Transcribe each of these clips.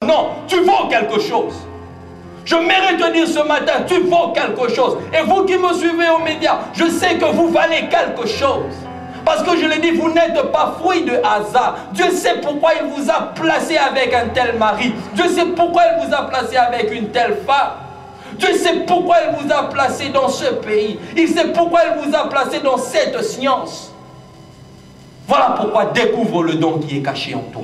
Non, tu vaux quelque chose. Je mérite de dire ce matin, tu vaux quelque chose. Et vous qui me suivez aux médias, je sais que vous valez quelque chose. Parce que je l'ai dit, vous n'êtes pas fruit de hasard. Dieu sait pourquoi il vous a placé avec un tel mari. Dieu sait pourquoi il vous a placé avec une telle femme. Dieu sait pourquoi il vous a placé dans ce pays. Il sait pourquoi il vous a placé dans cette science. Voilà pourquoi découvre le don qui est caché en toi.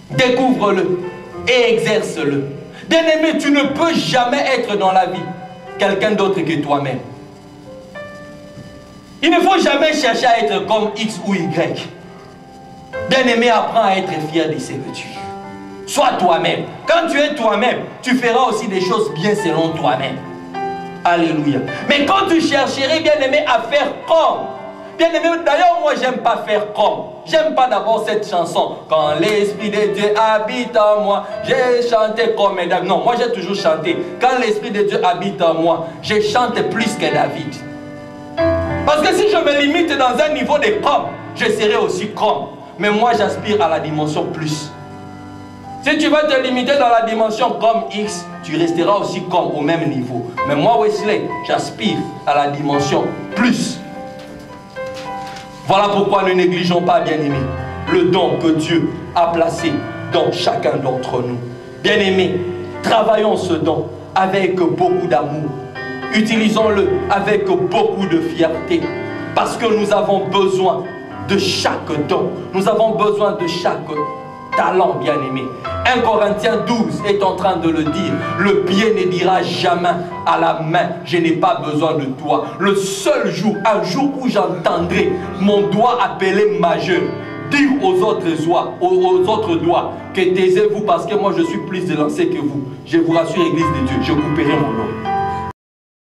Découvre-le et exerce-le. Bien-aimé, tu ne peux jamais être dans la vie quelqu'un d'autre que toi-même. Il ne faut jamais chercher à être comme X ou Y. Bien-aimé, apprends à être fier de ses vertus. Sois toi-même. Quand tu es toi-même, tu feras aussi des choses bien selon toi-même. Alléluia. Mais quand tu chercherais, bien-aimé, à faire comme. Bien-aimé, d'ailleurs, moi, j'aime pas faire comme. J'aime pas d'abord cette chanson. Quand l'Esprit de Dieu habite en moi, j'ai chanté comme David. Non, moi, j'ai toujours chanté. Quand l'Esprit de Dieu habite en moi, je chante plus que David. Parce que si je me limite dans un niveau de comme, je serai aussi comme. Mais moi, j'aspire à la dimension plus. Si tu vas te limiter dans la dimension comme X, tu resteras aussi comme au même niveau. Mais moi, Wesley, j'aspire à la dimension plus. Voilà pourquoi ne négligeons pas, bien-aimés, le don que Dieu a placé dans chacun d'entre nous. Bien-aimés, travaillons ce don avec beaucoup d'amour. Utilisons-le avec beaucoup de fierté. Parce que nous avons besoin de chaque don. Nous avons besoin de chaque talent, bien-aimé. 1 Corinthiens 12 est en train de le dire. Le pied ne dira jamais à la main, je n'ai pas besoin de toi. Le seul jour, un jour où j'entendrai mon doigt appelé majeur, dire aux autres doigts que taisez-vous parce que moi je suis plus élancé que vous. Je vous rassure, Église de Dieu, je couperai mon nom.